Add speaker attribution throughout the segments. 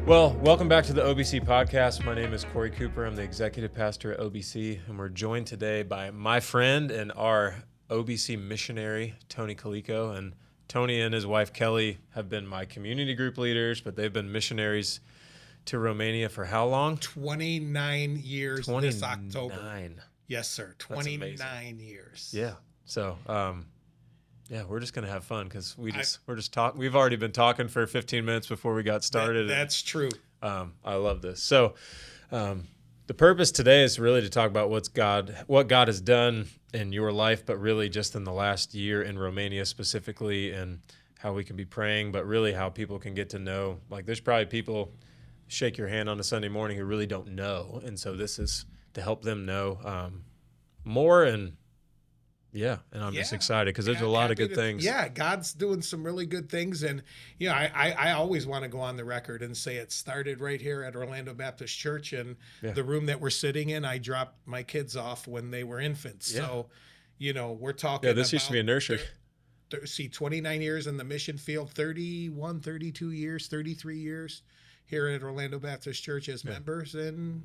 Speaker 1: Well, welcome back to the OBC podcast. My name is Corey Cooper. I'm the executive pastor at OBC, and we're joined today by my friend and our OBC missionary, Tony Collicco. And Tony and his wife, Kelly, have been my community group leaders, but they've been missionaries to Romania for how long?
Speaker 2: 29 years
Speaker 1: 29.
Speaker 2: This October. Yes, sir. 29 years.
Speaker 1: Yeah. So, yeah, we're just gonna have fun because we're just talking. We've already been talking for 15 minutes before we got started.
Speaker 2: That's true.
Speaker 1: I love this. So, the purpose today is really to talk about what God has done in your life, but really just in the last year in Romania specifically, and how we can be praying, but really how people can get to know. Like, there's probably people shake your hand on a Sunday morning who really don't know, and so this is to help them know more. And I'm just excited because there's a lot of good things.
Speaker 2: Yeah, God's doing some really good things. And, I always want to go on the record and say it started right here at Orlando Baptist Church. And the room that we're sitting in, I dropped my kids off when they were infants. Yeah. So, we're talking
Speaker 1: Yeah, this used to be a nursery.
Speaker 2: 29 years in the mission field, 31, 32 years, 33 years here at Orlando Baptist Church as members. And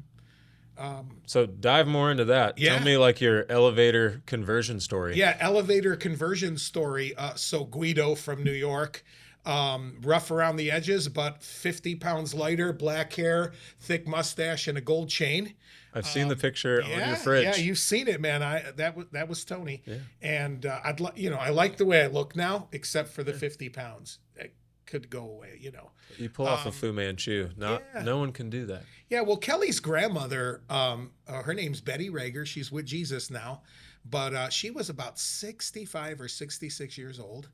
Speaker 1: so dive more into that.
Speaker 2: Yeah.
Speaker 1: Tell me like your elevator conversion story.
Speaker 2: Yeah, elevator conversion story. So Guido from New York, rough around the edges, but 50 pounds lighter, black hair, thick mustache, and a gold chain.
Speaker 1: I've seen the picture on your fridge.
Speaker 2: Yeah, you've seen it, man. That was Tony.
Speaker 1: Yeah.
Speaker 2: And I like the way I look now, except for the 50 pounds. That could go away,
Speaker 1: You pull off a Fu Manchu. No one can do that.
Speaker 2: Yeah, well, Kelly's grandmother, her name's Betty Rager. She's with Jesus now, but she was about 65 or 66 years old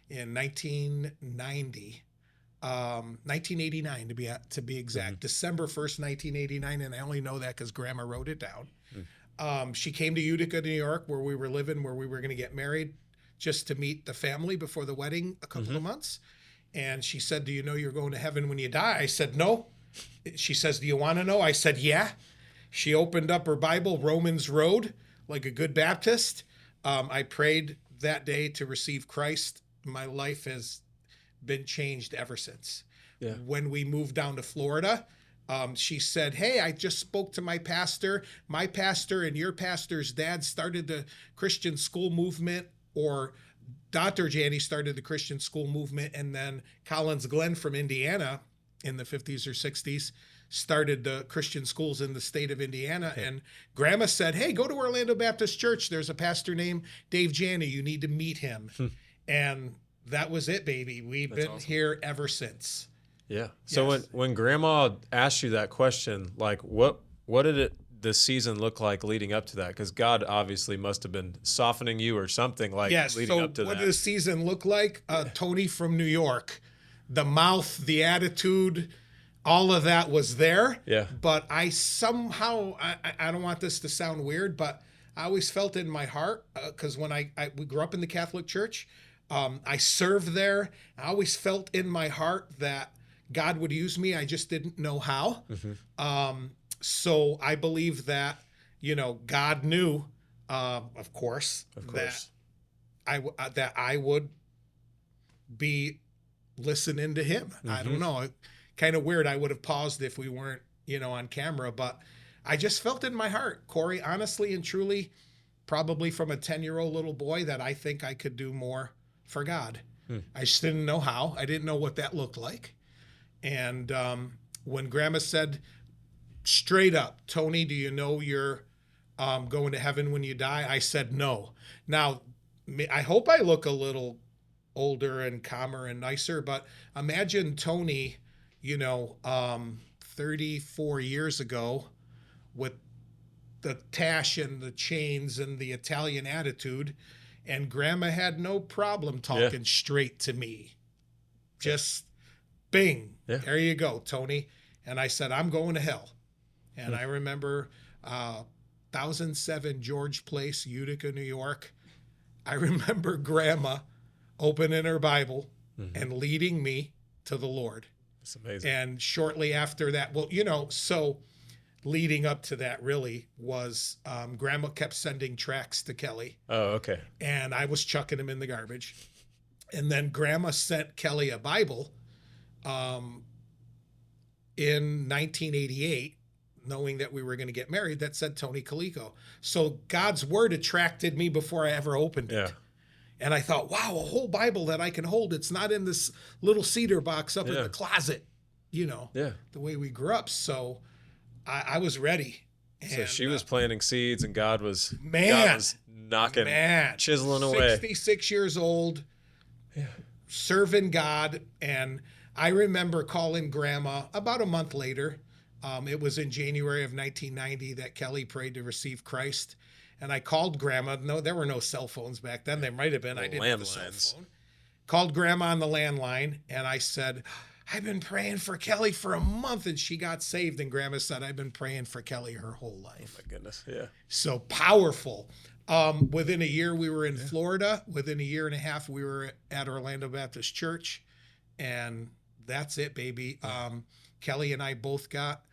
Speaker 2: in 1989 to be exact. Mm-hmm. December 1st, 1989, and I only know that because Grandma wrote it down. Mm-hmm. She came to Utica, New York, where we were living, where we were going to get married, just to meet the family before the wedding a couple of months. And she said, "Do you know you're going to heaven when you die?" I said, "No." She says, "Do you want to know?" I said, "Yeah." She opened up her Bible, Romans Road, like a good Baptist. I prayed that day to receive Christ. My life has been changed ever since. Yeah. When we moved down to Florida, she said, "Hey, I just spoke to my pastor. My pastor and your pastor's dad started the Christian school movement, or Dr. Janney started the Christian school movement, and then Collins Glenn from Indiana in the 50s or 60s started the Christian schools in the state of Indiana." Okay. And Grandma said, "Hey, go to Orlando Baptist Church. There's a pastor named Dave Janney. You need to meet him." And that was it, baby. We've been awesome. Here ever since.
Speaker 1: Yeah. So when Grandma asked you that question, like what did the season look like leading up to that? Because God obviously must have been softening you or something leading up to that.
Speaker 2: What did the season look like? Tony from New York, the mouth, the attitude, all of that was there.
Speaker 1: Yeah.
Speaker 2: But I somehow, I don't want this to sound weird, but I always felt in my heart, because when we grew up in the Catholic Church, I served there. I always felt in my heart that God would use me. I just didn't know how. Mm-hmm. So I believe that, God knew, of course, that I would be listening to him. Mm-hmm. I don't know. Kind of weird. I would have paused if we weren't, on camera, but I just felt in my heart, Corey, honestly and truly, probably from a 10-year-old little boy, that I think I could do more for God. I just didn't know how. I didn't know what that looked like. And when Grandma said, straight up, "Tony, do you know you're going to heaven when you die?" I said, "No." Now, I hope I look a little older and calmer and nicer, but imagine Tony, 34 years ago with the tash and the chains and the Italian attitude, and Grandma had no problem talking straight to me. Just bing, there you go, Tony. And I said, "I'm going to hell." And I remember 1007 George Place, Utica, New York. I remember Grandma opening her Bible and leading me to the Lord.
Speaker 1: That's amazing.
Speaker 2: And shortly after that, so leading up to that really was Grandma kept sending tracts to Kelly.
Speaker 1: Oh, okay.
Speaker 2: And I was chucking them in the garbage. And then Grandma sent Kelly a Bible in 1988, knowing that we were going to get married, that said Tony Collicco. So God's word attracted me before I ever opened it.
Speaker 1: Yeah.
Speaker 2: And I thought, wow, a whole Bible that I can hold. It's not in this little cedar box up in the closet, the way we grew up. So I was ready.
Speaker 1: So she was planting seeds, and God was knocking, chiseling away.
Speaker 2: 66 years old, serving God. And I remember calling Grandma about a month later. It was in January of 1990 that Kelly prayed to receive Christ. And I called Grandma. No, there were no cell phones back then. There might have been. I didn't have a cell phone. Called Grandma on the landline, and I said, I've been praying for Kelly for a month, and she got saved. And Grandma said, I've been praying for Kelly her whole life.
Speaker 1: Oh, my goodness. Yeah.
Speaker 2: So powerful. Within a year, we were in Florida. Within a year and a half, we were at Orlando Baptist Church. And that's it, baby. Kelly and I both got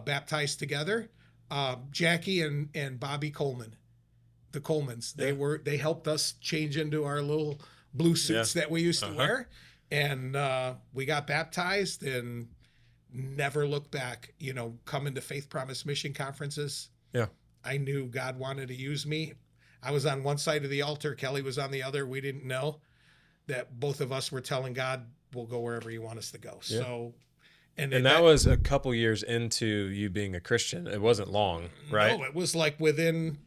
Speaker 2: baptized together. Jackie and Bobby Coleman, the Colemans, they helped us change into our little blue suits that we used to wear. And we got baptized and never looked back, coming to Faith Promise Mission conferences.
Speaker 1: Yeah.
Speaker 2: I knew God wanted to use me. I was on one side of the altar. Kelly was on the other. We didn't know that both of us were telling God, we'll go wherever you want us to go. Yeah. So,
Speaker 1: and that was a couple years into you being a Christian. It wasn't long, right?
Speaker 2: No, it was like within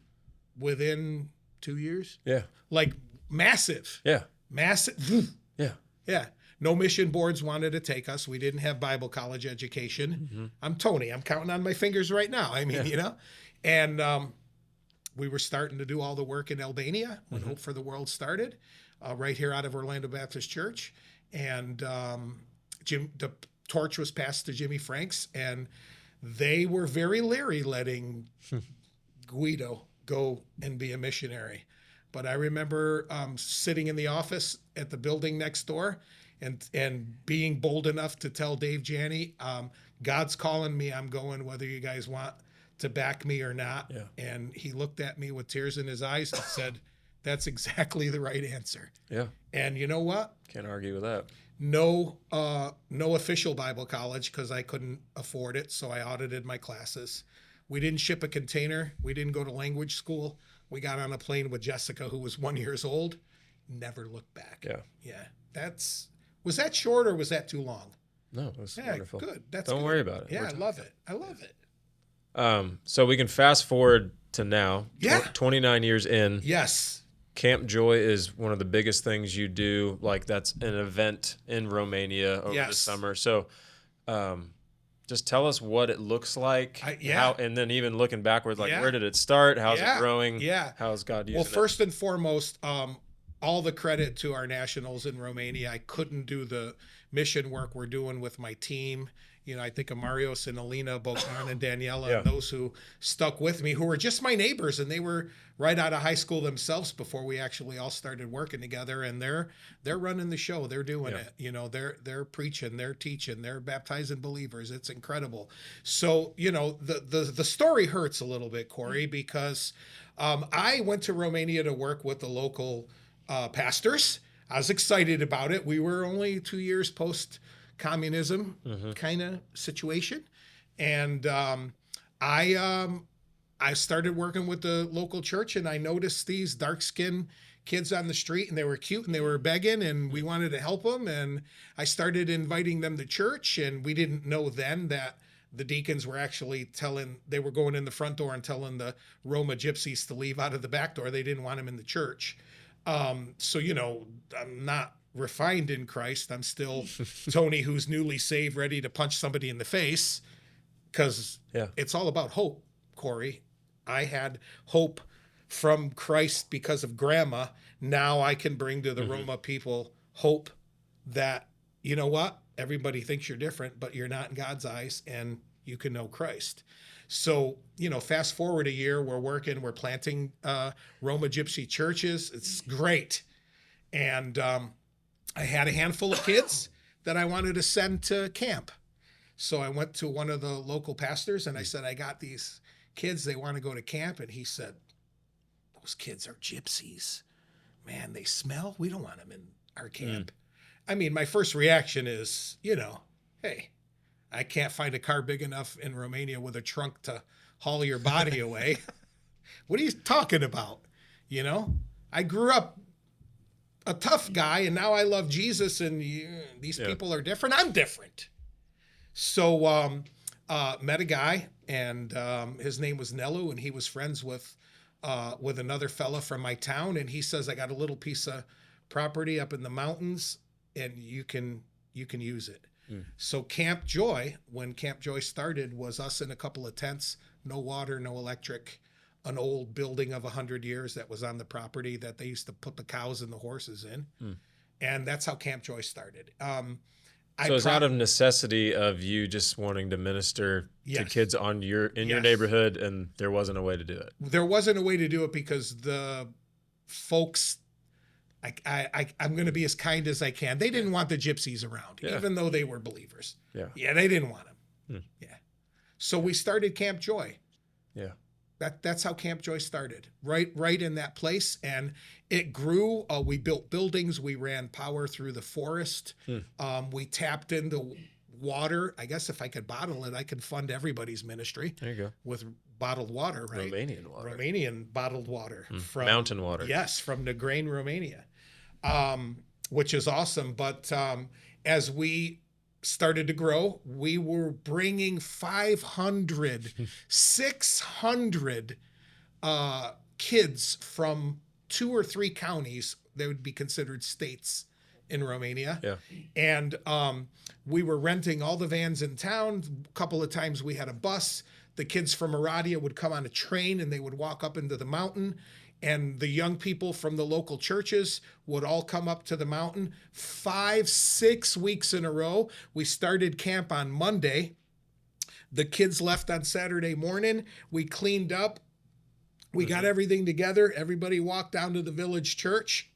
Speaker 2: 2 years.
Speaker 1: Yeah.
Speaker 2: Like massive.
Speaker 1: Yeah.
Speaker 2: Massive.
Speaker 1: Yeah.
Speaker 2: Yeah. No mission boards wanted to take us. We didn't have Bible college education. Mm-hmm. I'm Tony. I'm counting on my fingers right now. I mean, and we were starting to do all the work in Albania when Hope for the World started, right here out of Orlando Baptist Church. And the torch was passed to Jimmy Franks, and they were very leery letting Guido go and be a missionary. But I remember sitting in the office at the building next door and being bold enough to tell Dave Janney, God's calling me. I'm going whether you guys want to back me or not. Yeah. And he looked at me with tears in his eyes and said, that's exactly the right answer.
Speaker 1: Yeah.
Speaker 2: And you know what?
Speaker 1: Can't argue with that.
Speaker 2: No official Bible college because I couldn't afford it. So I audited my classes. We didn't ship a container. We didn't go to language school. We got on a plane with Jessica, who was 1 year old. Never looked back.
Speaker 1: Yeah.
Speaker 2: Yeah. Was that short or was that too long?
Speaker 1: No, it was wonderful.
Speaker 2: Good.
Speaker 1: Don't worry about it.
Speaker 2: Yeah, I love it. I love it.
Speaker 1: So we can fast forward to now.
Speaker 2: Yeah.
Speaker 1: 29 years in.
Speaker 2: Yes.
Speaker 1: Camp Joy is one of the biggest things you do. Like that's an event in Romania over the summer. So just tell us what it looks like. How, and then even looking backwards, like where did it start? How's it growing?
Speaker 2: Yeah.
Speaker 1: How's God using it?
Speaker 2: Well, first and foremost, all the credit to our nationals in Romania. I couldn't do the mission work we're doing with my team. I think of Marios and Alina, Bogdan and Daniela, and those who stuck with me, who were just my neighbors, and they were right out of high school themselves before we actually all started working together. And they're running the show. They're doing it. They're preaching, they're teaching, they're baptizing believers. It's incredible. So the story hurts a little bit, Corey, because I went to Romania to work with the local pastors. I was excited about it. We were only 2 years post-communism kind of situation. And I started working with the local church, and I noticed these dark-skinned kids on the street, and they were cute, and they were begging, and we wanted to help them. And I started inviting them to church, and we didn't know then that the deacons were actually they were going in the front door and telling the Roma gypsies to leave out of the back door. They didn't want them in the church. So, I'm not refined in Christ. I'm still Tony, who's newly saved, ready to punch somebody in the face, because it's all about hope, Corey. I had hope from Christ because of Grandma. Now I can bring to the Roma people hope that, you know what? Everybody thinks you're different, but you're not in God's eyes, and you can know Christ. So, fast forward a year, we're planting Roma Gypsy churches. It's great. And I had a handful of kids that I wanted to send to camp. So I went to one of the local pastors and I said, I got these kids, they want to go to camp. And he said, those kids are gypsies. Man, they smell. We don't want them in our camp. I mean, my first reaction is, hey, I can't find a car big enough in Romania with a trunk to haul your body away. What are you talking about? You know, I grew up a tough guy, and now I love Jesus, and these people are different. I'm different. So met a guy, and his name was Nelu, and he was friends with another fella from my town, and he says, I got a little piece of property up in the mountains, and you can use it. So Camp Joy, when Camp Joy started, was us in a couple of tents, no water, no electric, an old building of 100 years that was on the property that they used to put the cows and the horses in. And that's how Camp Joy started.
Speaker 1: So it's out of necessity of you just wanting to minister to kids in your neighborhood, and there wasn't a way to do it.
Speaker 2: There wasn't a way to do it because the folks, I'm going to be as kind as I can. They didn't want the gypsies around, even though they were believers. Yeah, they didn't want them. Yeah. So we started Camp Joy.
Speaker 1: Yeah.
Speaker 2: That's how Camp Joy started, right in that place, and it grew. We built buildings. We ran power through the forest. We tapped into water. I guess if I could bottle it, I could fund everybody's ministry.
Speaker 1: There you go.
Speaker 2: With bottled water, right?
Speaker 1: Romanian water.
Speaker 2: Romanian bottled water from
Speaker 1: mountain water.
Speaker 2: Yes, from Negrain, Romania, which is awesome. But as we started to grow, we were bringing 500, 600 kids from 2 or 3 counties that would be considered states in Romania.
Speaker 1: Yeah.
Speaker 2: And we were renting all the vans in town. A couple of times we had a bus. The kids from Aradia would come on a train and they would walk up into the mountain. And the young people from the local churches would all come up to the mountain 5-6 weeks in a row. We started camp on Monday. The kids left on Saturday morning. We cleaned up. We got everything together. Everybody walked down to the village church.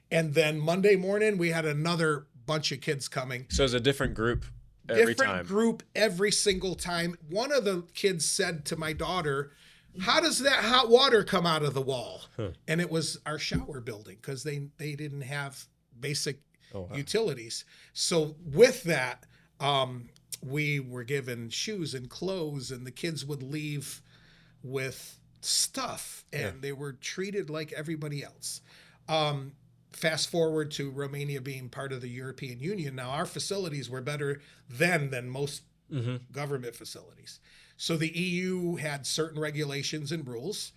Speaker 2: And then Monday morning, we had another bunch of kids coming.
Speaker 1: So it's a different group every time.
Speaker 2: Different group every single time. One of the kids said to my daughter, how does that hot water come out of the wall? And it was our shower building because they didn't have basic utilities. So with that, we were given shoes and clothes, and the kids would leave with stuff, and they were treated like everybody else. Fast forward to Romania being part of the European Union. Now, our facilities were better then than most government facilities. So the EU had certain regulations and rules,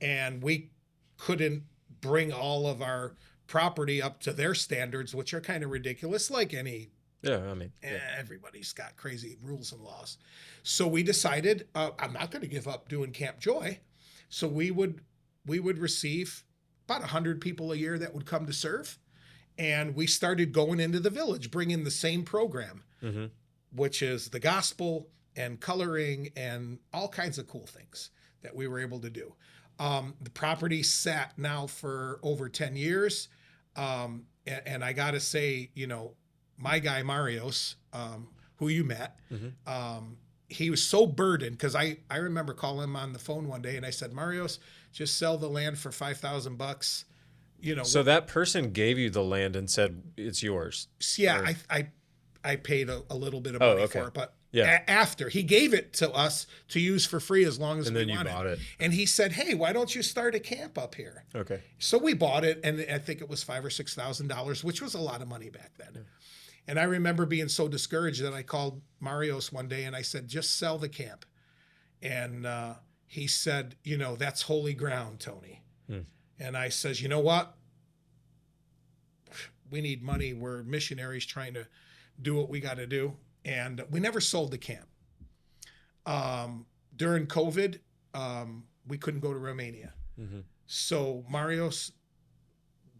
Speaker 2: and we couldn't bring all of our property up to their standards, which are kind of ridiculous, like any. Everybody's got crazy rules and laws. So we decided, I'm not going to give up doing Camp Joy. So we would receive about 100 people a year that would come to serve. And we started going into the village, bringing the same program, which is the gospel and coloring and all kinds of cool things that we were able to do. The property sat now for over 10 years. And I got to say, my guy, Marios, who you met, he was so burdened because I remember calling him on the phone one day and I said, Marios, just sell the land for $5,000.
Speaker 1: So that person gave you the land and said it's yours.
Speaker 2: Yeah, I paid a little bit of money for it, but after he gave it to us to use for free as long as we wanted. And then you bought it. And he said, hey, why don't you start a camp up here?
Speaker 1: Okay.
Speaker 2: So we bought it, and I think it was $5,000 or $6,000, which was a lot of money back then. Yeah. And I remember being so discouraged that I called Marios one day and I said, just sell the camp. And he said, that's holy ground, Tony. And I says, you know what? We need money. We're missionaries trying to do what we got to do. And we never sold the camp. During COVID, we couldn't go to Romania. So Marios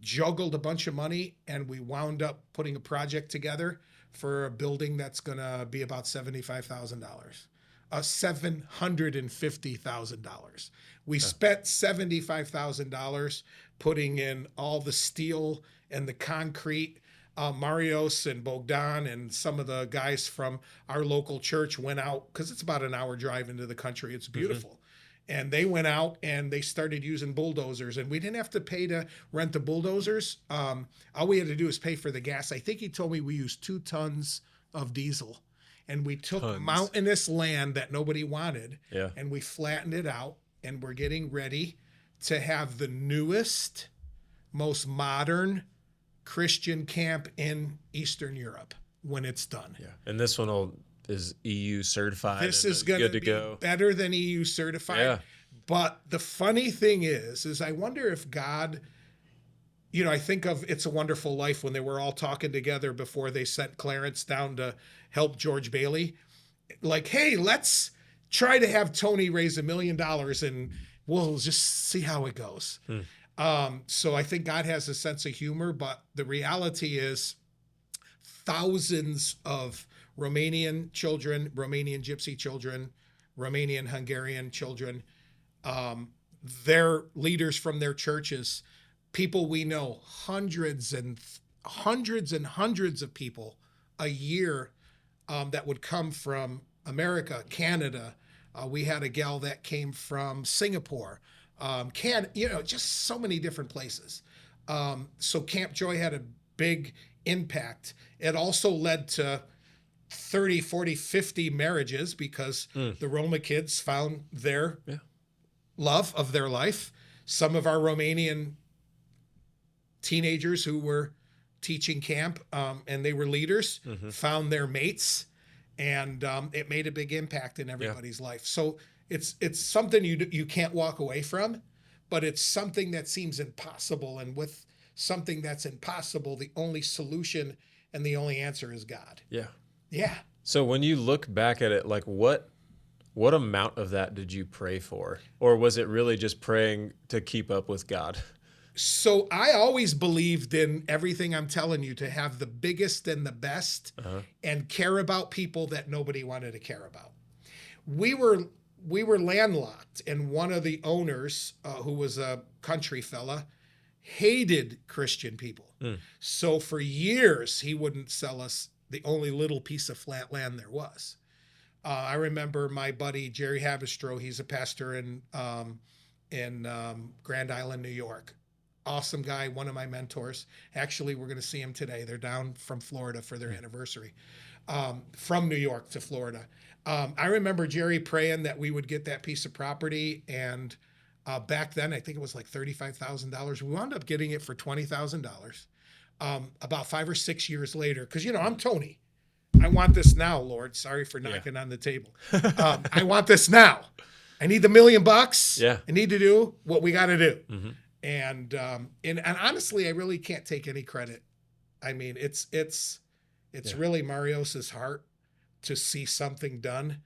Speaker 2: juggled a bunch of money, and we wound up putting a project together for a building that's going to be about $75,000. $750,000. We spent $75,000 putting in all the steel and the concrete. Marios and Bogdan and some of the guys from our local church went out because it's about an hour drive into the country. It's beautiful. And they went out and they started using bulldozers, and we didn't have to pay to rent the bulldozers. All we had to do is pay for the gas. I think he told me we used 2 tons of diesel, and we took
Speaker 1: Tons.
Speaker 2: mountainous land that nobody wanted,
Speaker 1: Yeah.
Speaker 2: and we flattened it out, and we're getting ready to have the newest, most modern Christian camp in Eastern Europe when it's done.
Speaker 1: Yeah. And this one is EU certified.
Speaker 2: This
Speaker 1: and
Speaker 2: is going to
Speaker 1: good to
Speaker 2: be
Speaker 1: go.
Speaker 2: better than EU certified.
Speaker 1: Yeah.
Speaker 2: But the funny thing is I wonder if God, I think of It's a Wonderful Life when they were all talking together before they sent Clarence down to help George Bailey. Like, hey, let's try to have Tony raise $1 million and we'll just see how it goes. So I think God has a sense of humor, but the reality is thousands of Romanian children, Romanian Gypsy children, Romanian Hungarian children, their leaders from their churches, people we know, hundreds and hundreds of people a year that would come from America, Canada. We had a gal that came from Singapore, just so many different places. So Camp Joy had a big impact. It also led to 30, 40, 50 marriages because the Roma kids found their love of their life. Some of our Romanian teenagers who were teaching camp and they were leaders found their mates, and it made a big impact in everybody's life. So it's something you can't walk away from, but it's something that seems impossible. And with something that's impossible, the only solution and the only answer is God.
Speaker 1: Yeah.
Speaker 2: Yeah.
Speaker 1: So when you look back at it, like what amount of that did you pray for? Or was it really just praying to keep up with God?
Speaker 2: So I always believed in everything I'm telling you, to have the biggest and the best and care about people that nobody wanted to care about. We were landlocked, and one of the owners, who was a country fella, hated Christian people. So for years, he wouldn't sell us the only little piece of flat land there was. I remember my buddy, Jerry Habistro, he's a pastor in Grand Island, New York. Awesome guy, one of my mentors. Actually, we're going to see him today. They're down from Florida for their anniversary, from New York to Florida. I remember Jerry praying that we would get that piece of property, and back then, I think it was like $35,000. We wound up getting it for $20,000 about 5 or 6 years later, because, I'm Tony. I want this now, Lord. Sorry for knocking on the table. I want this now. I need the $1 million.
Speaker 1: Yeah.
Speaker 2: I need to do what we got to do. And honestly, I really can't take any credit. I mean, it's really Marios's heart to see something done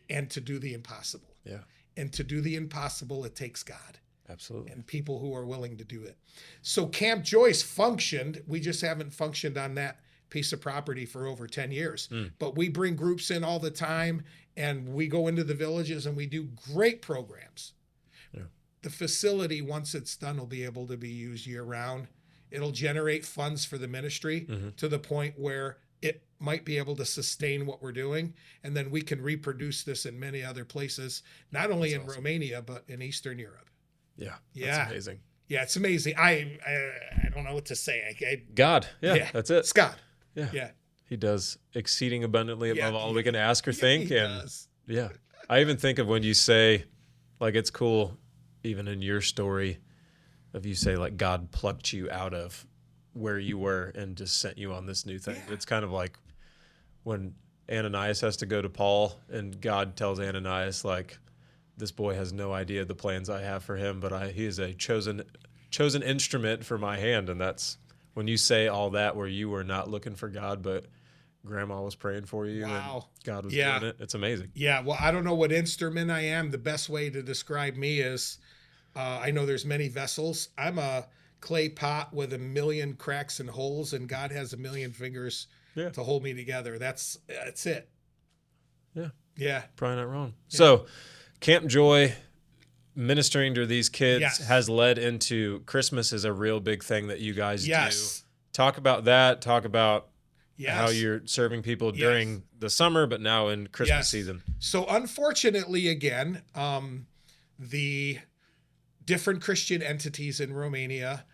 Speaker 2: and to do the impossible.
Speaker 1: Yeah.
Speaker 2: And to do the impossible, it takes God.
Speaker 1: Absolutely.
Speaker 2: And people who are willing to do it. So Camp Joyce functioned. We just haven't functioned on that piece of property for over 10 years. But we bring groups in all the time, and we go into the villages and we do great programs. The facility, once it's done, will be able to be used year round. It'll generate funds for the ministry to the point where it might be able to sustain what we're doing. And then we can reproduce this in many other places, not only in Romania, but in Eastern Europe.
Speaker 1: Yeah. That's amazing.
Speaker 2: Yeah, it's amazing. I don't know what to say.
Speaker 1: God. Yeah, that's it.
Speaker 2: It's God.
Speaker 1: Yeah. He does exceeding abundantly above all we can ask or think.
Speaker 2: He
Speaker 1: and
Speaker 2: does.
Speaker 1: Yeah. I even think of when you say, like, it's cool, even in your story, of you say, like, God plucked you out of where you were and just sent you on this new thing. Yeah. It's kind of like when Ananias has to go to Paul and God tells Ananias, like, this boy has no idea the plans I have for him, but he is a chosen instrument for my hand. And that's when you say all that, where you were not looking for God, but grandma was praying for you.
Speaker 2: Wow.
Speaker 1: And God was doing it. It's amazing.
Speaker 2: Yeah. Well, I don't know what instrument I am. The best way to describe me is, I know there's many vessels. I'm a clay pot with 1 million cracks and holes, and God has 1 million fingers to hold me together. That's it.
Speaker 1: Yeah.
Speaker 2: Yeah.
Speaker 1: Probably not wrong. Yeah. So Camp Joy, ministering to these kids, has led into Christmas is a real big thing that you guys do. Talk about that. Talk about how you're serving people during the summer, but now in Christmas season. So
Speaker 2: unfortunately, again, the different Christian entities in Romania,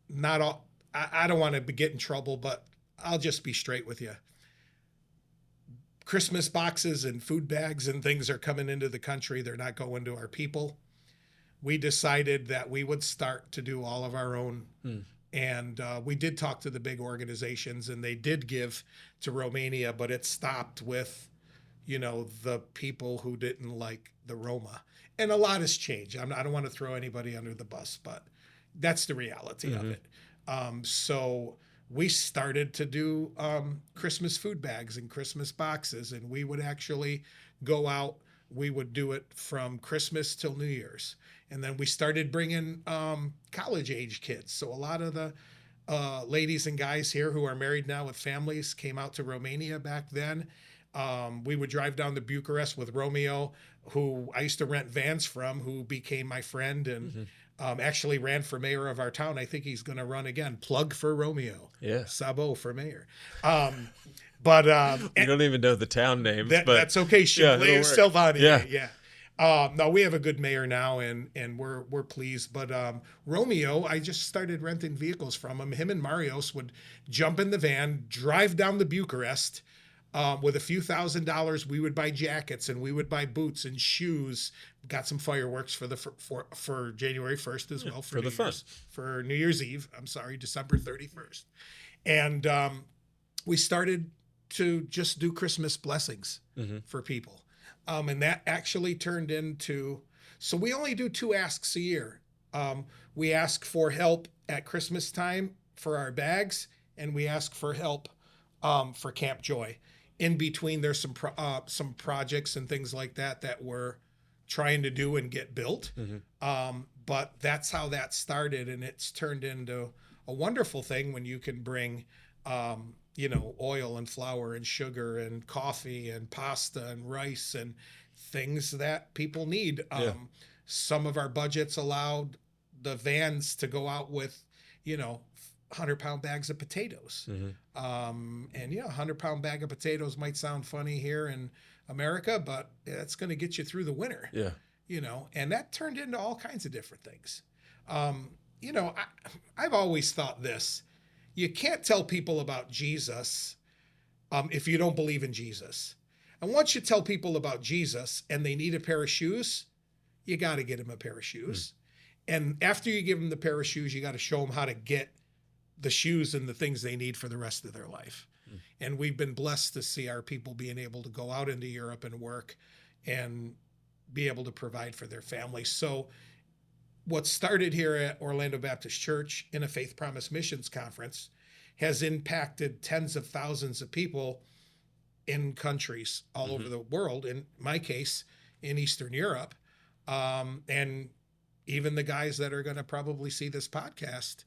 Speaker 2: not all, I don't want to get in trouble, but I'll just be straight with you. Christmas boxes and food bags and things are coming into the country. They're not going to our people. We decided that we would start to do all of our own. And we did talk to the big organizations, and they did give to Romania, but it stopped with, the people who didn't like the Roma. And a lot has changed. I don't want to throw anybody under the bus, but that's the reality of it. So we started to do Christmas food bags and Christmas boxes, and we would actually go out. We would do it from Christmas till New Year's. And then we started bringing college-age kids. So a lot of the ladies and guys here who are married now with families came out to Romania back then. We would drive down to Bucharest with Romeo, who I used to rent vans from, who became my friend and actually ran for mayor of our town. I think he's going to run again. Plug for Romeo.
Speaker 1: Yeah.
Speaker 2: Sabo for mayor.
Speaker 1: We don't even know the town names, but
Speaker 2: that's okay. Sylvania. Yeah. No, we have a good mayor now, and we're pleased. But Romeo, I just started renting vehicles from him. Him and Marios would jump in the van, drive down to Bucharest. With a few $1,000s, we would buy jackets and we would buy boots and shoes. Got some fireworks for January 1st as well.
Speaker 1: For the fun.
Speaker 2: For New Year's Eve. I'm sorry, December 31st. And we started to just do Christmas blessings for people. And that actually turned into, so we only do 2 asks a year. We ask for help at Christmas time for our bags, and we ask for help for Camp Joy. In between, there's some projects and things like that we're trying to do and get built. But that's how that started, and it's turned into a wonderful thing when you can bring oil and flour and sugar and coffee and pasta and rice and things that people need. Some of our budgets allowed the vans to go out with, 100-pound bags of potatoes. And 100-pound bag of potatoes might sound funny here in America, but it's going to get you through the winter. And that turned into all kinds of different things. I've always thought this. You can't tell people about Jesus if you don't believe in Jesus. And once you tell people about Jesus and they need a pair of shoes, you got to get them a pair of shoes. And after you give them the pair of shoes, you got to show them how to get the shoes and the things they need for the rest of their life. And we've been blessed to see our people being able to go out into Europe and work and be able to provide for their families. So what started here at Orlando Baptist Church in a Faith Promise Missions Conference has impacted tens of thousands of people in countries all over the world. In my case, in Eastern Europe. And even the guys that are going to probably see this podcast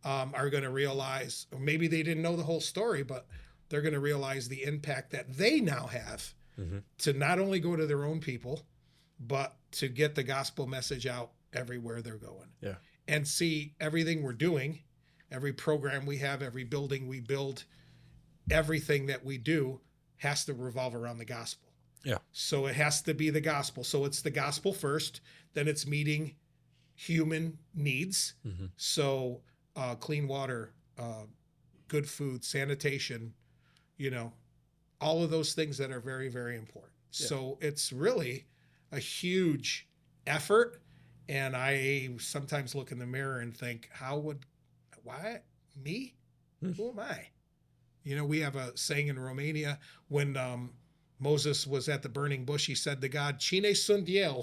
Speaker 2: are going to realize, or maybe they didn't know the whole story, but they're going to realize the impact that they now have to not only go to their own people, but to get the gospel message out everywhere they're going. And see everything we're doing, every program we have, every building we build, everything that we do has to revolve around the gospel. So it has to be the gospel. So it's the gospel first, then it's meeting human needs. So clean water, good food, sanitation, all of those things that are very, very important. So it's really a huge effort. And I sometimes look in the mirror and think, why me? Who am I? We have a saying in Romania when Moses was at the burning bush, he said to God, Cine sunt eu?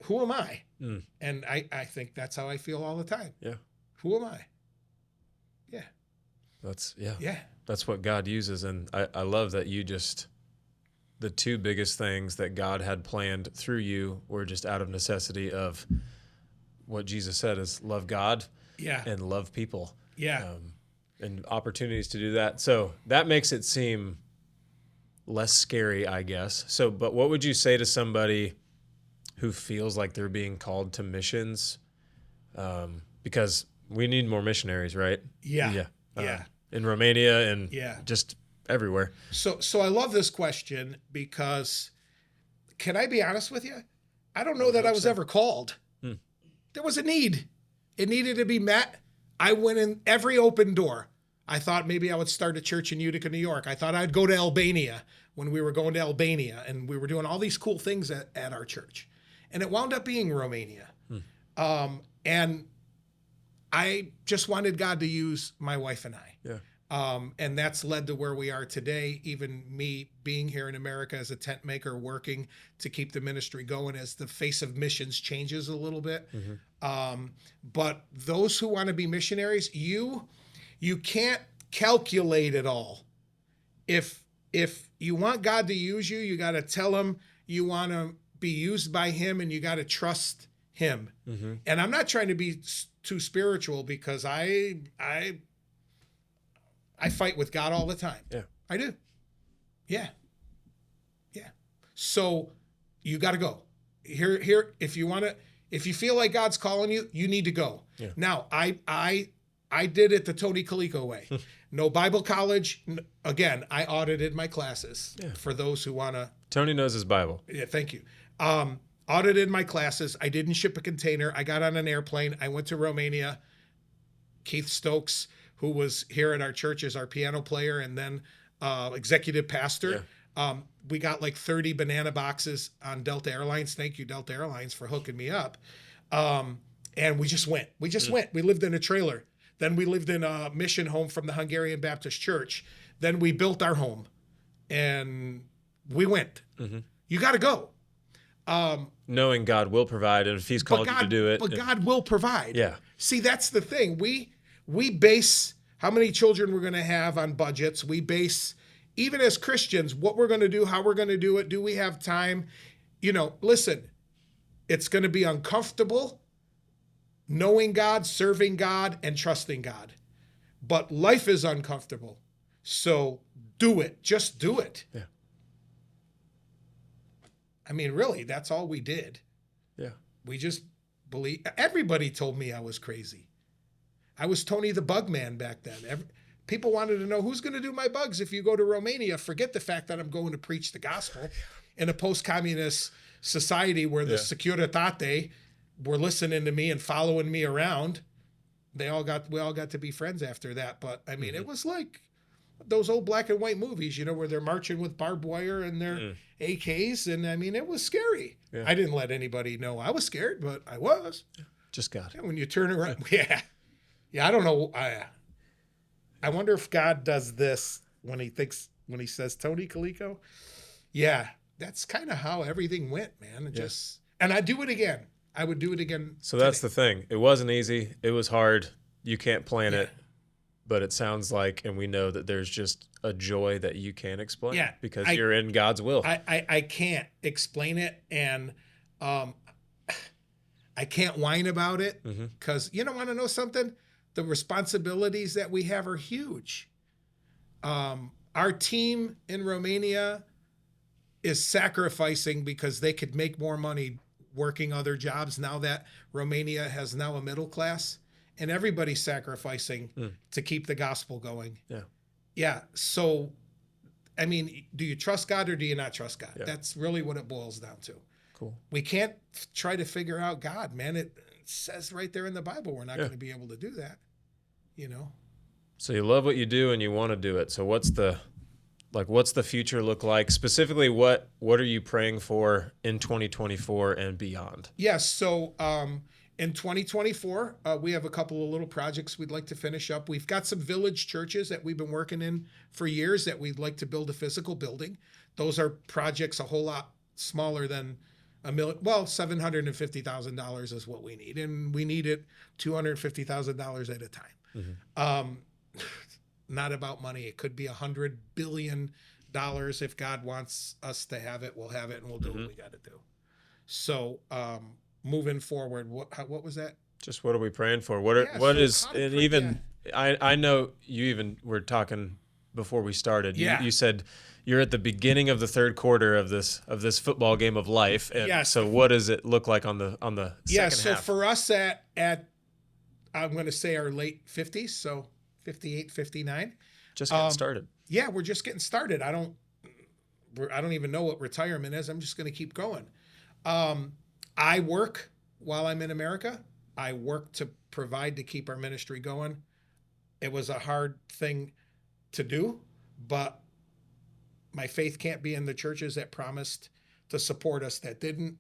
Speaker 2: Who am I? And I think that's how I feel all the time. Who am I?
Speaker 1: That's what God uses. And I love that the 2 biggest things that God had planned through you were just out of necessity of what Jesus said is love God and love people. And opportunities to do that. So that makes it seem less scary, I guess. So, but what would you say to somebody who feels like they're being called to missions? Because we need more missionaries, right? In Romania and just everywhere.
Speaker 2: So I love this question because, can I be honest with you? I don't know that I was ever called. There was a need. It needed to be met. I went in every open door. I thought maybe I would start a church in Utica, New York. I thought I'd go to Albania when we were going to Albania, and we were doing all these cool things at our church. And it wound up being Romania. And I just wanted God to use my wife and I.
Speaker 1: Yeah.
Speaker 2: And that's led to where we are today, even me being here in America as a tent maker, working to keep the ministry going as the face of missions changes a little bit. But those who want to be missionaries, you can't calculate it all. If you want God to use you, you got to tell him you want to be used by him, and you got to trust him. And I'm not trying to be too spiritual, because I fight with God all the time.
Speaker 1: Yeah.
Speaker 2: I do. Yeah. So you got to go. Here, if you feel like God's calling you, you need to go.
Speaker 1: Yeah.
Speaker 2: Now, I did it the Tony Collicco way. No Bible college. Again, I audited my classes for those who want to.
Speaker 1: Tony knows his Bible.
Speaker 2: Yeah, thank you. Audited my classes. I didn't ship a container. I got on an airplane. I went to Romania. Keith Stokes, who was here at our church as our piano player and then executive pastor. Yeah. We got like 30 banana boxes on Delta Airlines. Thank you, Delta Airlines, for hooking me up. And we just went. We lived in a trailer. Then we lived in a mission home from the Hungarian Baptist Church. Then we built our home. And we went. You got to go.
Speaker 1: Knowing God will provide, and if he's called you to do it.
Speaker 2: But God will provide.
Speaker 1: Yeah.
Speaker 2: See, that's the thing. We base how many children we're going to have on budgets. We base, even as Christians, what we're going to do, how we're going to do it. Do we have time? Listen, it's going to be uncomfortable knowing God, serving God, and trusting God. But life is uncomfortable. So do it. Just do it.
Speaker 1: Yeah.
Speaker 2: I mean, really, that's all we did.
Speaker 1: Yeah.
Speaker 2: We just believe. Everybody told me I was crazy. I was Tony the Bug Man back then. People wanted to know, who's going to do my bugs if you go to Romania? Forget the fact that I'm going to preach the gospel in a post-communist society where the Securitate were listening to me and following me around. We all got to be friends after that. But I mean, it was like those old black and white movies, where they're marching with barbed wire and their AKs. And I mean, it was scary. Yeah. I didn't let anybody know I was scared, but I was.
Speaker 1: Just God.
Speaker 2: When you turn around, Yeah, I don't know. I wonder if God does this when he says Tony Collicco. Yeah, that's kind of how everything went, man. And I'd do it again. I would do it again.
Speaker 1: So that's the thing. It wasn't easy. It was hard. You can't plan it, but it sounds like, and we know that there's just a joy that you can't explain.
Speaker 2: Yeah,
Speaker 1: because you're in God's will.
Speaker 2: I can't explain it, and I can't whine about it, because you don't want to know something. The responsibilities that we have are huge. Our team in Romania is sacrificing because they could make more money working other jobs now that Romania has now a middle class, and everybody's sacrificing to keep the gospel going. Yeah. Yeah. So, I mean, do you trust God or do you not trust God? Yeah. That's really what it boils down to. Cool. We can't try to figure out God, man. It says right there in the Bible, we're not going to be able to do that. So
Speaker 1: you love what you do and you want to do it. So what's the future look like? Specifically, what are you praying for in 2024 and beyond?
Speaker 2: Yes. So in 2024, we have a couple of little projects we'd like to finish up. We've got some village churches that we've been working in for years that we'd like to build a physical building. Those are projects a whole lot smaller than $1 million. Well, $750,000 is what we need, and we need it $250,000 at a time. Not about money. It could be $100 billion. If God wants us to have it, we'll have it, and we'll do what we got to do. So, moving forward, what was that?
Speaker 1: Just what are we praying for? I know you even were talking before we started. You said you're at the beginning of the third quarter of this football game of life. And so what does it look like on the second half?
Speaker 2: So for us at I'm going to say our late 50s, so 58, 59.
Speaker 1: Just getting started.
Speaker 2: Yeah, we're just getting started. I don't even know what retirement is. I'm just going to keep going. I work while I'm in America. I work to provide to keep our ministry going. It was a hard thing to do, but my faith can't be in the churches that promised to support us that didn't.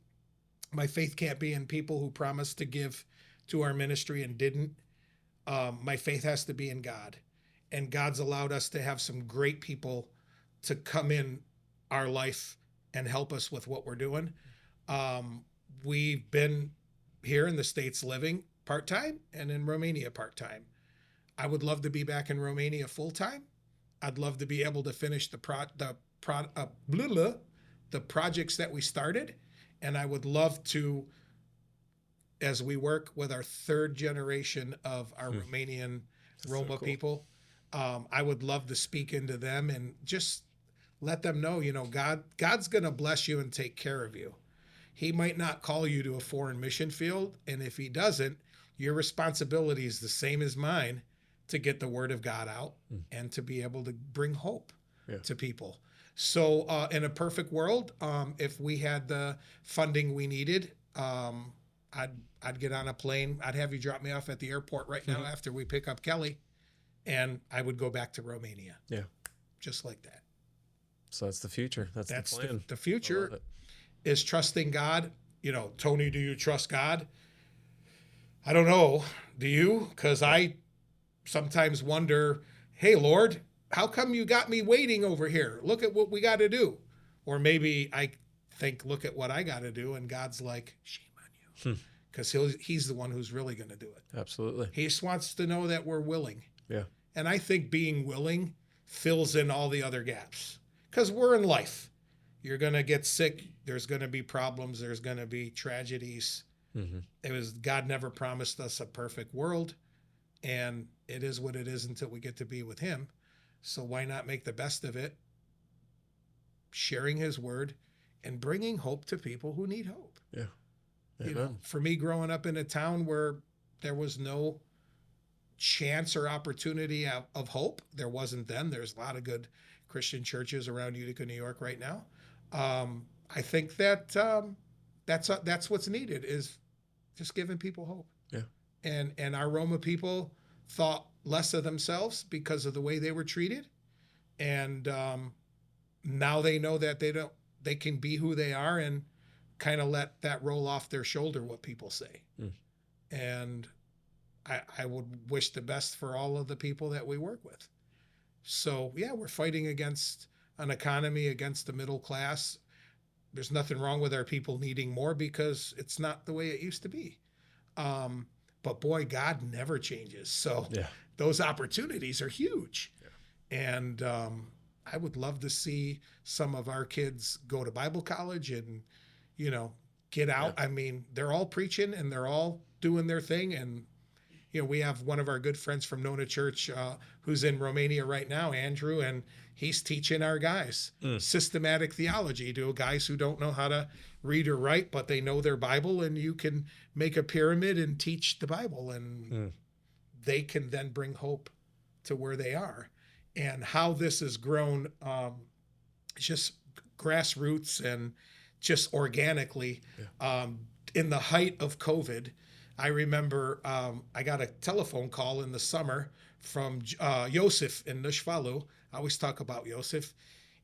Speaker 2: My faith can't be in people who promised to give to our ministry and didn't. My faith has to be in God. And God's allowed us to have some great people to come in our life and help us with what we're doing. We've been here in the States living part-time and in Romania part-time. I would love to be back in Romania full-time. I'd love to be able to finish the projects that we started. And I would love to, as we work with our third generation of our Romanian Roma
Speaker 1: cool.
Speaker 2: people, I would love to speak into them and just let them know, God's going to bless you and take care of you. He might not call you to a foreign mission field. And if he doesn't, your responsibility is the same as mine to get the word of God out and to be able to bring hope to people. So in a perfect world, if we had the funding we needed, I'd get on a plane. I'd have you drop me off at the airport right now after we pick up Kelly, and I would go back to Romania.
Speaker 1: Yeah.
Speaker 2: Just like that.
Speaker 1: So that's the future. That's the plan.
Speaker 2: The future is trusting God. Tony, do you trust God? I don't know. Do you? Because I sometimes wonder, hey, Lord, how come you got me waiting over here? Look at what we got to do. Or maybe I think, look at what I got to do. And God's like, shame on you. Because he's the one who's really going to do it.
Speaker 1: Absolutely.
Speaker 2: He just wants to know that we're willing.
Speaker 1: Yeah.
Speaker 2: And I think being willing fills in all the other gaps. Because we're in life. You're going to get sick. There's going to be problems. There's going to be tragedies. God never promised us a perfect world. And it is what it is until we get to be with him. So why not make the best of it, sharing his word and bringing hope to people who need hope?
Speaker 1: Yeah.
Speaker 2: For me, growing up in a town where there was no chance or opportunity of hope, there wasn't then. There's a lot of good Christian churches around Utica, New York right now. I think that that's what's needed, is just giving people hope. Yeah. And our Roma people thought less of themselves because of the way they were treated. And now they know that they can be who they are and kind of let that roll off their shoulder, what people say. And I would wish the best for all of the people that we work with. So yeah, we're fighting against an economy, against the middle class. There's nothing wrong with our people needing more because it's not the way it used to be. But boy, God never changes. So those opportunities are huge. Yeah. And I would love to see some of our kids go to Bible college and, get out. Yeah. I mean, they're all preaching and they're all doing their thing. And, we have one of our good friends from Nona Church who's in Romania right now, Andrew, and he's teaching our guys systematic theology to guys who don't know how to read or write, but they know their Bible, and you can make a pyramid and teach the Bible, and they can then bring hope to where they are. And how this has grown, just grassroots and just organically. In the height of COVID, I remember I got a telephone call in the summer from Joseph in Nushvalu. I always talk about Joseph,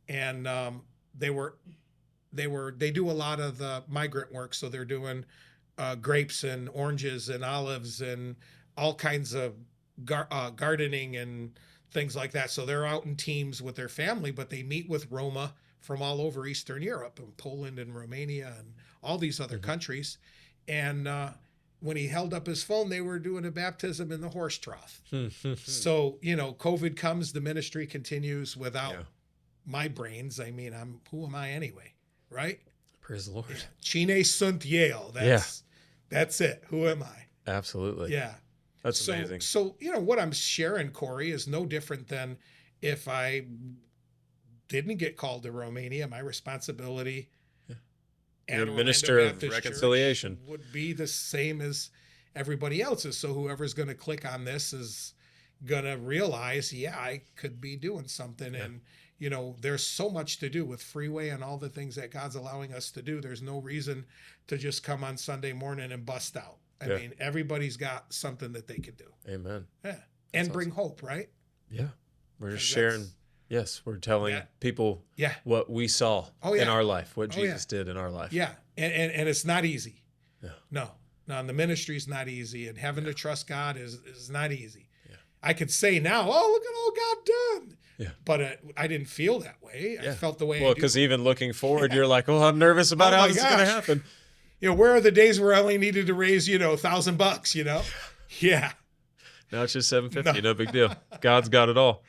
Speaker 2: and they do a lot of the migrant work. So they're doing grapes and oranges and olives and all kinds of gardening and things like that. So they're out in teams with their family, but they meet with Roma from all over Eastern Europe and Poland and Romania and all these other countries. And when he held up his phone, they were doing a baptism in the horse trough. So, COVID comes, the ministry continues without my brains. I mean, who am I anyway? Right?
Speaker 1: Praise the Lord.
Speaker 2: Cine sunt Yale. That's it. Who am I?
Speaker 1: Absolutely.
Speaker 2: Yeah.
Speaker 1: That's amazing.
Speaker 2: So, what I'm sharing, Corey, is no different than if I didn't get called to Romania. My responsibility
Speaker 1: You're a minister of reconciliation
Speaker 2: would be the same as everybody else's. So whoever's going to click on this is going to realize, I could be doing something. Yeah. And, there's so much to do with Freeway and all the things that God's allowing us to do. There's no reason to just come on Sunday morning and bust out. I mean, everybody's got something that they can do.
Speaker 1: Amen.
Speaker 2: Yeah. and bring hope, right?
Speaker 1: Yeah. We're just
Speaker 2: 'Cause
Speaker 1: sharing. Yes, we're telling people what we saw in our life, what Jesus did in our life.
Speaker 2: Yeah. And it's not easy.
Speaker 1: Yeah.
Speaker 2: No, and the ministry is not easy, and having to trust God is not easy.
Speaker 1: Yeah.
Speaker 2: I could say now, oh, look at all God done.
Speaker 1: Yeah.
Speaker 2: But I didn't feel that way. I felt the way I do.
Speaker 1: Well, because even looking forward, you're like, oh, I'm nervous about how this is going to happen.
Speaker 2: Where are the days where I only needed to raise, $1,000, Yeah.
Speaker 1: Now it's just $750. No big deal. God's got it all.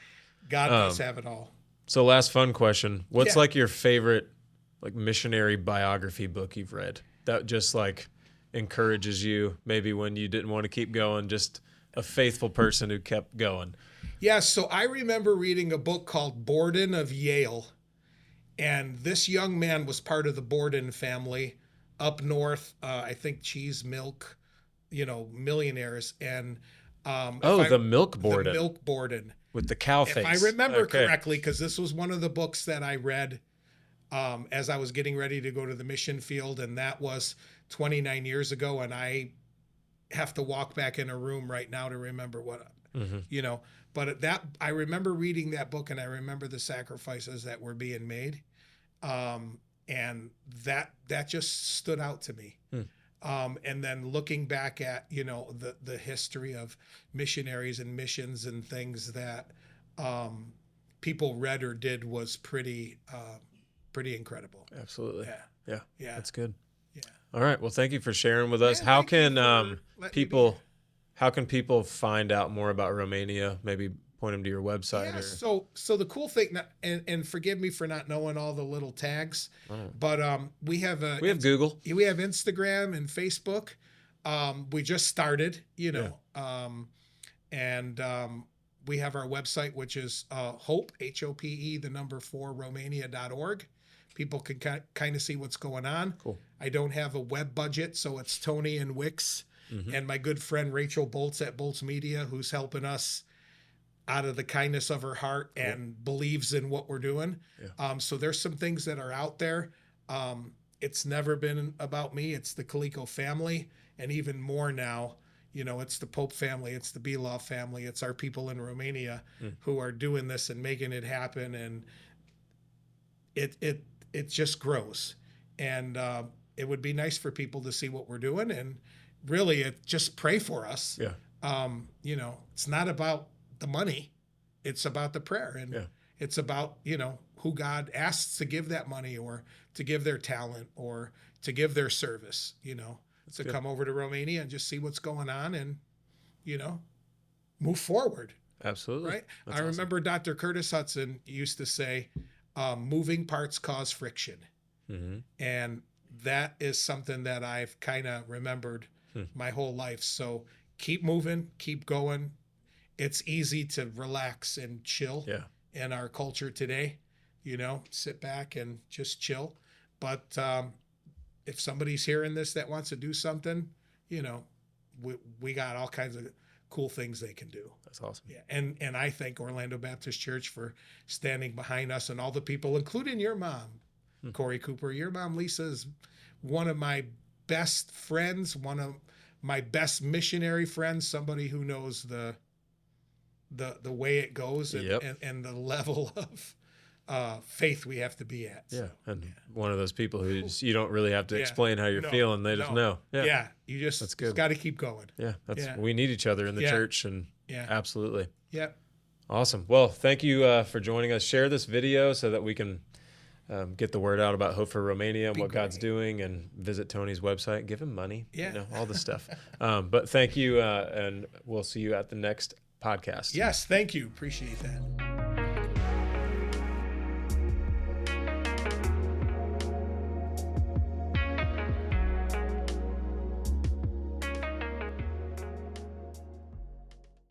Speaker 2: God does have it all.
Speaker 1: So last fun question. What's like your favorite missionary biography book you've read that just encourages you maybe when you didn't want to keep going, just a faithful person who kept going?
Speaker 2: Yeah, so I remember reading a book called Borden of Yale, and this young man was part of the Borden family up north, I think cheese, milk, millionaires. And
Speaker 1: the milk Borden.
Speaker 2: The milk Borden.
Speaker 1: With the cow face.
Speaker 2: If I remember correctly, because this was one of the books that I read as I was getting ready to go to the mission field, and that was 29 years ago, and I have to walk back in a room right now to remember what, but I remember reading that book, and I remember the sacrifices that were being made, and that just stood out to me. And then looking back at, the history of missionaries and missions and things that people read or did was pretty incredible.
Speaker 1: Absolutely. Yeah. That's good.
Speaker 2: Yeah.
Speaker 1: All right. Well, thank you for sharing with us. How can people find out more about Romania? Maybe point them to your website.
Speaker 2: Yeah, so the cool thing, and forgive me for not knowing all the little tags, but we have
Speaker 1: Google,
Speaker 2: we have Instagram and Facebook. We just started, and we have our website, which is Hope, HOPE, 4 Romania.org. People can kind of see what's going on.
Speaker 1: Cool.
Speaker 2: I don't have a web budget, so it's Tony and Wix and my good friend Rachel Bolts at Bolts Media, who's helping us out of the kindness of her heart and believes in what we're doing. Yeah. So there's some things that are out there. It's never been about me. It's the Collicco family, and even more now, it's the Pope family, it's the Belov family, it's our people in Romania who are doing this and making it happen, and it just grows. And it would be nice for people to see what we're doing, and really just pray for us.
Speaker 1: Yeah.
Speaker 2: It's not about the money, it's about the prayer, and it's about who God asks to give that money, or to give their talent, or to give their service, to come over to Romania and just see what's going on, and move forward.
Speaker 1: Absolutely.
Speaker 2: Right. I remember Dr. Curtis Hudson used to say, moving parts cause friction. And that is something that I've kind of remembered my whole life. So keep moving, keep going. It's easy to relax and chill in our culture today, sit back and just chill. But if somebody's hearing this that wants to do something, we got all kinds of cool things they can do.
Speaker 1: That's awesome.
Speaker 2: Yeah. And I thank Orlando Baptist Church for standing behind us, and all the people, including your mom, Corey Cooper. Your mom, Lisa, is one of my best friends, one of my best missionary friends, somebody who knows the way it goes, and the level of faith we have to be at.
Speaker 1: So, one of those people who you don't really have to explain how you're feeling. They just know.
Speaker 2: Yeah. You just got to keep going.
Speaker 1: Yeah. We need each other in the church, and absolutely.
Speaker 2: Yeah.
Speaker 1: Awesome. Well, thank you for joining us. Share this video so that we can get the word out about Hope for Romania and what God's doing, and visit Tony's website, give him money, all the stuff. But thank you, and we'll see you at the next podcast.
Speaker 2: Yes, thank you. Appreciate that.